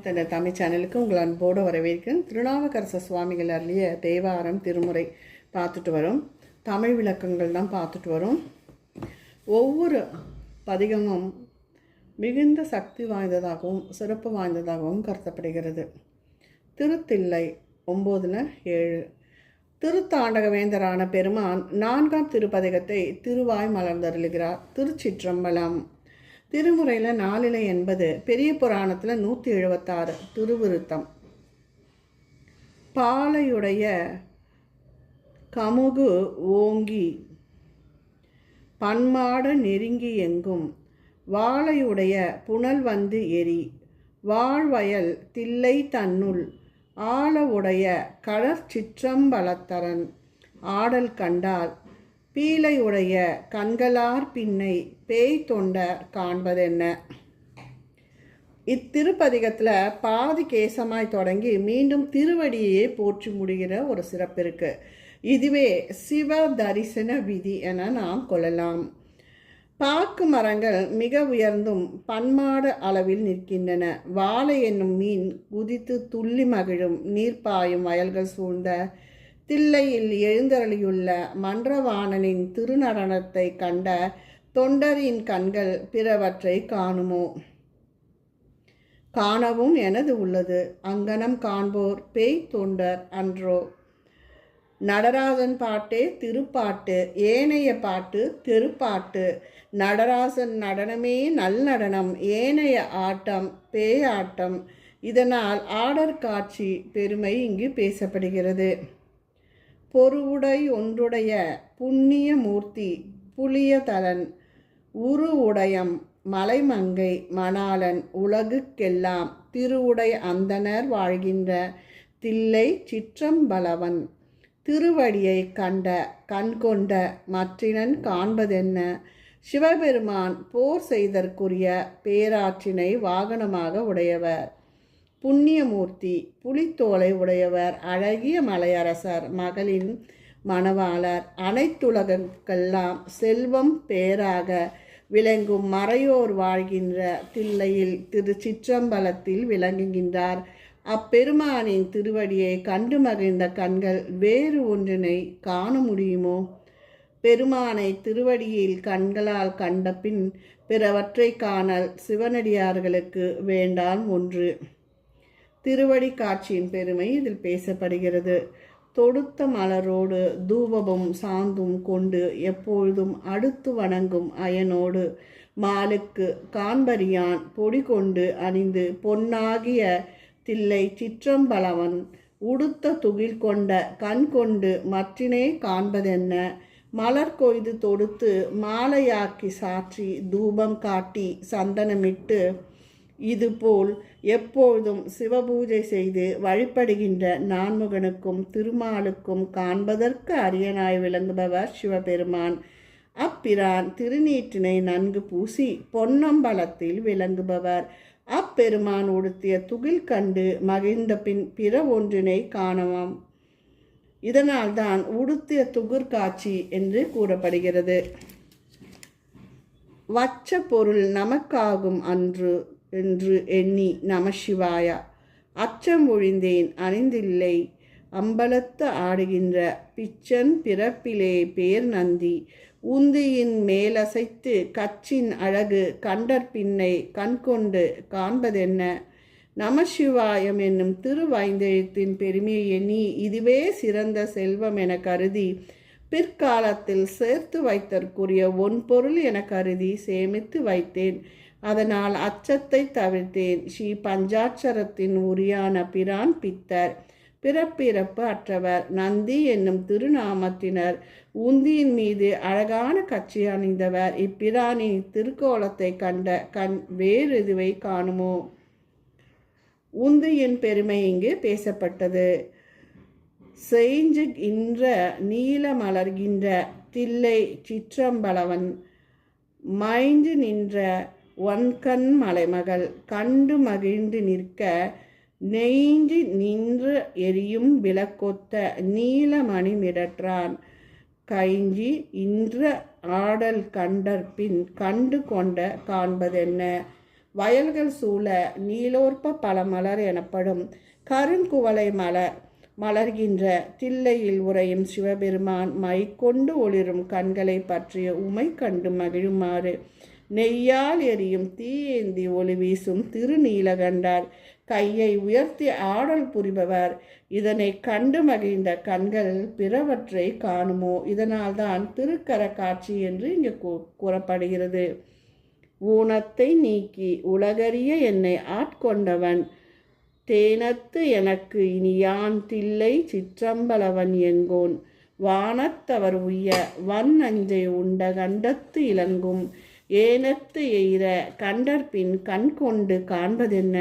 இந்த தமிழ் சேனலுக்கு உங்கள் அன்போடு வரவேற்கிறேன். திருநாவுக்கரசு சுவாமிகள் அருளிய தேவாரம் திருமுறை பார்த்துட்டு வரும். தமிழ் விளக்கங்கள் தான் பார்த்துட்டு வரும். ஒவ்வொரு பதிகமும் மிகுந்த சக்தி வாய்ந்ததாகவும் சிறப்பு வாய்ந்ததாகவும் கருதப்படுகிறது. திருத்தில்லை 9:7. திருத்தாண்டகவேந்தரான பெருமான் 4ஆம் திருப்பதிகத்தை திருவாய் மலர்ந்தருளுகிறார். திருச்சிற்றம்பலம். திருமுறையில் 480, பெரிய புராணத்தில் 176. திருவிருத்தம். பாலையுடைய கமுகு ஓங்கி பன்மாட நெருங்கி எங்கும் வாழையுடைய புனல் வந்து எரி வாழ்வயல் தில்லை தன்னுள் ஆளவுடைய கடற்சிற்றம்பலத்தரன் ஆடல் கண்டால் பீலையுடைய கண்களார் பின்னை பேய் தொண்டர் காண்பதென்ன. இத்திருப்பதிகத்தில் பாதி கேசமாய் தொடங்கி மீண்டும் திருவடியே போற்றி முடிகிற ஒரு சிறப்பு இருக்கு. இதுவே சிவ தரிசன விதி என நாம் கொள்ளலாம். பாக்கு மரங்கள் மிக உயர்ந்தும் பன்மாட அளவில் நிற்கின்றன. வாழை என்னும் மீன் குதித்து துள்ளி மகிழும் நீர்ப்பாயும் வயல்கள் சூழ்ந்த தில்லையில் எழுந்தருளியுள்ள மன்றவாணனின் திருநடனத்தை கண்ட தொண்டரின் கண்கள் பிறவற்றை காணவும் எனது உள்ளது. அங்கனம் காண்போர் பேய் தொண்டர் அன்றோ. நடராஜன் பாட்டே திருப்பாட்டு, ஏனைய பாட்டு தெருப்பாட்டு. நடராசன் நடனமே நல்நடனம், ஏனைய ஆட்டம் பேயாட்டம். இதனால் ஆடற் காட்சி பெருமை இங்கு பேசப்படுகிறது. பொருவுடை ஒன்றுடைய புண்ணிய மூர்த்தி புளியதலன் உருவுடையம் மலைமங்கை மணாளன் உலகுக்கெல்லாம் திருவுடை அந்தனர் வாழ்கின்ற தில்லை சிற்றம்பலவன் திருவடியை கண்ட கண்கொண்ட மற்றினன் காண்பதென்ன. சிவபெருமான் போர் செய்தற்குரிய பேராற்றினை வாகனமாக உடையவர், புண்ணியமூர்த்தி புலித்தோலை உடையவர், அழகிய மலையரசர் மகளின் மணவாளர், அனைத்துலகெல்லாம் செல்வம் பேராக விளங்கும் மறையோர் வாழ்கின்ற தில்லையில் திருச்சிற்றம்பலத்தில் விளங்குகின்றார். அப்பெருமானின் திருவடியை கண்டு மகிழ்ந்த கண்கள் வேறு ஒன்றினை காண முடியுமோ? பெருமானை திருவடியில் கண்களால் கண்ட பின் பிறவற்றை காணல் சிவனடியார்களுக்கு வேண்டாம் ஒன்று. திருவடி காட்சியின் பெருமை இதில் பேசப்படுகிறது. தொடுத்த மலரோடு தூபமும் சாந்தும் கொண்டு எப்பொழுதும் அடுத்து வணங்கும் அயனோடு மாலுக்கு காண்பரியான் பொடி கொண்டு அணிந்து பொன்னாகிய தில்லை சிற்றம்பலவன் உடுத்த துகில் கொண்ட கண் கொண்டு மற்றினே காண்பதென்ன. மலர் கொய்து தொடுத்து மாலையாக்கி சாற்றி தூபம் காட்டி சந்தனமிட்டு இதுபோல் எப்பொழுதும் சிவபூஜை செய்து வழிபடுகின்ற நான்முகனுக்கும் திருமாலுக்கும் காண்பதற்கு அரியனாய் விளங்குபவர் சிவபெருமான். அப்பிரான் திருநீற்றினை நன்கு பூசி பொன்னம்பலத்தில் விளங்குபவர். அப்பெருமான் உடுத்திய துகில் கண்டு மகிழ்ந்த பின் பிற ஒன்றினை காணவாம். இதனால்தான் உடுத்திய துகிர் காட்சி என்று கூறப்படுகிறது. வச்ச பொருள் நமக்காகும் அன்று என்று எண்ணி நமசிவாய அச்சம் ஒழிந்தேன் அணிந்தில்லை அம்பலத்து ஆடுகின்ற பிச்சன் பிறப்பிலே பேர் நந்தி உந்தியின் மேலசைத்து கச்சின் அழகு கண்டற் பின்னை கண்கொண்டு காண்பதென்ன. நமசிவாயம் என்னும் திருவைந்தெழுத்தின் பெருமையை எண்ணி இதுவே சிறந்த செல்வம் என கருதி பிற்காலத்தில் சேர்த்து வைத்தற்குரிய ஒன்பொருள் என கருதி சேமித்து வைத்தேன். அதனால் அச்சத்தை தவிர்த்தேன். ஸ்ரீ பஞ்சாட்சரத்தின் உரியான பிரான் பித்தர் பிறப்பிறப்பு அற்றவர் நந்தி என்னும் திருநாமத்தினர் உந்தியின் மீது அழகான கட்சி அணிந்தவர். இப்பிரானின் திருக்கோலத்தை கண்ட கண் வேறு இதுவை காணுமோ? உந்தியின் பெருமை இங்கு பேசப்பட்டது. செயின்றுகின்ற நீல மலர்கின்ற தில்லை சிற்றம்பலவன் மைந்து நின்ற ஒன்கண் மலைமகள் கண்டு மகிழ்ந்து நிற்க நெய்ந்து நின்று எரியும் விளக்கொத்த நீலமணி மிடற்றான் கைஞ்சி இன்ற ஆடல் கண்டற்பின் கண்டு கொண்ட காண்பதென்ன. வயல்கள் சூழ நீலோற்ப பழமலர் எனப்படும் கருங்குவளை மலர்கின்ற தில்லையில் உறையும் சிவபெருமான் மைக்கொண்டு ஒளிரும் கண்களை பற்றிய உமை கண்டு மகிழுமாறு நெய்யால் எரியும் தீயேந்தி ஒளி வீசும் திருநீலகண்டர் கையை உயர்த்தி ஆடல் புரிபவர். இதனை கண்டு மகிழ்ந்த கண்கள் பிறவற்றை காணுமோ? இதனால்தான் திருக்கர காட்சி என்று இங்கு கூறப்படுகிறது. ஊனத்தை நீக்கி உலகறிய என்னை ஆட்கொண்டவன் தேனத்து எனக்கு இனியான் தில்லை சிற்றம்பலவன் என்கோன் வானத்தவர் உய்ய வன் நஞ்சை உண்ட கண்டத்து இலங்கும் ஏனத்து எய்த கண்டற்பின் கண் கொண்டு காண்பதென்ன?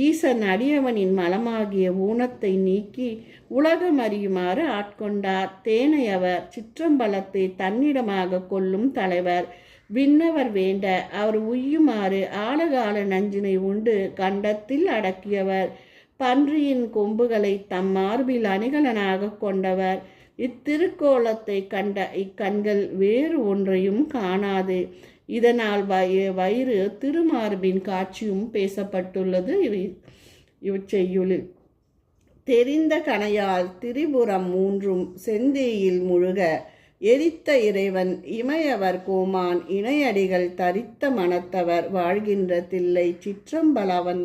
ஈசன் அடியவனின் மலமாகிய ஊனத்தை நீக்கி உலகம் அறியுமாறு ஆட்கொண்டார். தேனையவர் சிற்றம்பலத்தை தன்னிடமாக கொள்ளும் தலைவர். விண்ணவர் வேண்ட அவர் உய்யுமாறு ஆழகால நஞ்சினை உண்டு கண்டத்தில் அடக்கியவர். பன்றியின் கொம்புகளை தம் மார்பில் அணிகலனாக கொண்டவர். இத்திருக்கோலத்தை கண்ட இக்கண்கள் வேறு ஒன்றையும் காணாது. இதனால் வயிறு திருமார்பின் காட்சியும் பேசப்பட்டுள்ளது இவற்செய்யுளில். தெரிந்த கணையால் திரிபுரம் மூன்றும் செந்தேயில் முழுக எரித்த இறைவன் இமையவர் கோமான் இணையடிகள் தரித்த மனத்தவர் வாழ்கின்ற தில்லை சிற்றம்பலவன்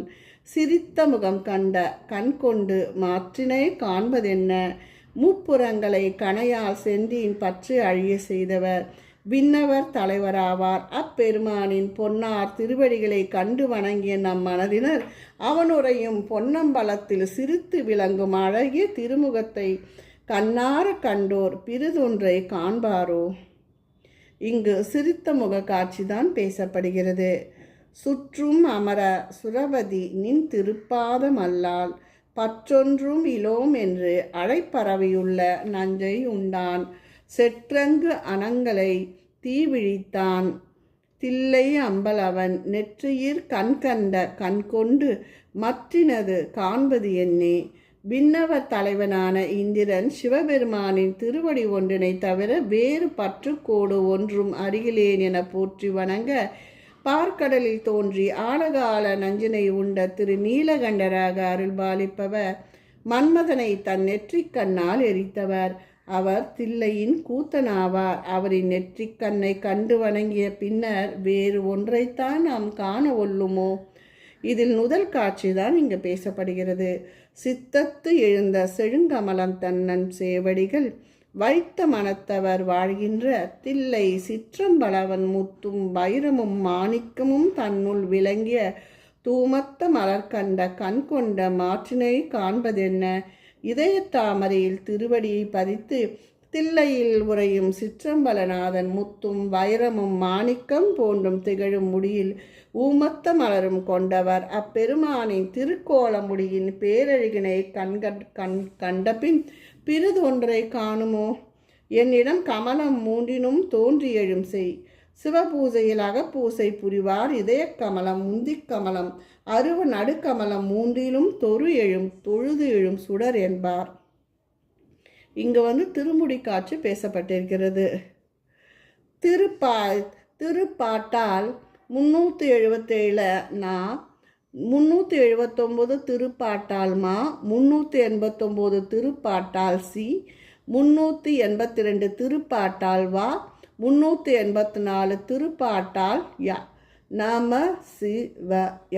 சிரித்த முகம் கண்ட கண் கொண்டு மாற்றினை காண்பதென்ன? முப்புறங்களை கணையால் செந்தியின் பற்று அழிய செய்தவர் விண்ணவர் தலைவராவார். அப்பெருமானின் பொன்னார் திருவடிகளை கண்டு வணங்கிய நம் மனதினர் அவனுரையும் பொன்னம்பலத்தில் சிரித்து விளங்கும் அழகிய திருமுகத்தை கண்ணார கண்டோர் பிறிதொன்றை காண்பாரோ? இங்கு சிரித்த முக காட்சிதான் பேசப்படுகிறது. சுற்றும் அமர சுரபதி நின் திருப்பாதம் அல்லால் பற்றொன்றும் இலோம் என்று அழைப்பறவையுள்ள நஞ்சை உண்டான். செற்றங்கு அனங்களை தீவிழித்தான் தில்லை அம்பலவன் நெற்றியிற் கண்கண்ட கண்கொண்டு மற்றினது காண்பது என்னே? விண்ணவர் தலைவனான இந்திரன் சிவபெருமானின் திருவடி ஒன்றினை தவிர வேறு பற்றுக்கோடு ஒன்றும் அருகிலேன் என போற்றி வணங்க பார்க்கடலில் தோன்றி ஆழகால நஞ்சினை உண்ட திரு நீலகண்டராக அருள்பாலிப்பவர் மன்மதனை தன் நெற்றிக் கண்ணால் எரித்தவர். அவர் தில்லையின் கூத்தனாவார். அவரின் நெற்றிக்கண்ணை கண்டு வணங்கிய பின்னர் வேறு ஒன்றைத்தான் நாம் காண ஒல்லுமோ? இதில் முதல் காட்சிதான் இங்கு பேசப்படுகிறது. சித்தத்து எழுந்த செழுங்கமலம் தன்னன் சேவடிகள் வைத்த மனத்தவர் வாழ்கின்ற தில்லை சிற்றம்பலவன் முத்தும் வைரமும் மாணிக்கமும் தன்னுள் விளங்கிய தூமத்த மலர் கண்ட கண் கொண்ட மாற்றினை காண்பதென்ன? இதயத்தாமரையில் திருவடியை பதித்து தில்லையில் உறையும் சிற்றம்பலநாதன் முத்தும் வைரமும் மாணிக்கம் போன்றும் திகழும் முடியில் ஊமத்த மலரும் கொண்டவர். அப்பெருமானின் திருக்கோல முடியின் பேரழகினை கண்டபின் பிறிதொன்றை காணுமோ? என்னிடம் கமலம் மூன்றினும் தோன்றி எழும் செய். சிவபூஜையில் அகப்பூசை புரிவார் இதய கமலம் முந்திக் கமலம் அருவ நடுக்கமலம் மூன்றிலும் தொழுது எழும் சுடர் என்பார். இங்கு திருமுடி காட்சி பேசப்பட்டிருக்கிறது. திருப்பாட்டால் 377 379 திருப்பாட்டால் 389 திருப்பாட்டால் 382 திருப்பாட்டால் 384 திருப்பாட்டால் நம சிவய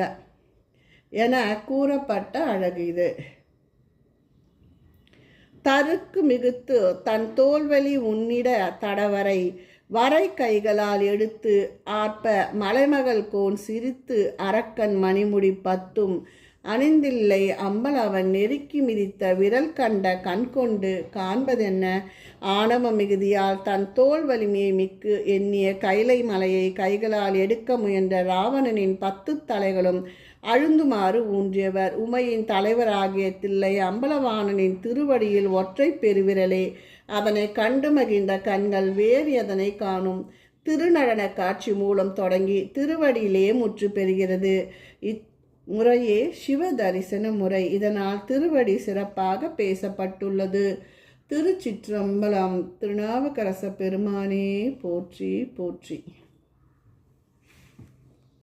என கூறப்பட்ட அழகு இது. தருக்கு மிகுத்து தன் தோல்வலி உன்னிட தடவரை வரை கைகளால் எடுத்து ஆற்ப மலைமகள் கோன் சிரித்து அரக்கன் மணிமுடி பத்தும் அணிந்தில்லை அம்பலவன் நெருக்கி மிதித்த விரல் கண்ட கண் கொண்டு காண்பதென்ன? ஆணவ மிகுதியால் தன் தோல் வலிமையை மிக்கு எண்ணிய கைலை மலையை கைகளால் எடுக்க முயன்ற ராவணனின் 10 தலைகளும் அழுந்துமாறு ஊன்றியவர். உமையின் தலைவராகிய தில்லை அம்பலவாணனின் திருவடியில் ஒற்றை பெருவிரலே. அதனை கண்டு மகிழ்ந்த கண்கள் வேறு எதனை காணும்? திருநடன காட்சி மூலம் தொடங்கி திருவடியிலே முற்று பெறுகிறது. முறையே சிவ தரிசன முறை. இதனால் திருவடி சிறப்பாக பேசப்பட்டுள்ளது. திருச்சிற்றம்பலம். திருநாவுக்கரச பெருமானே போற்றி போற்றி.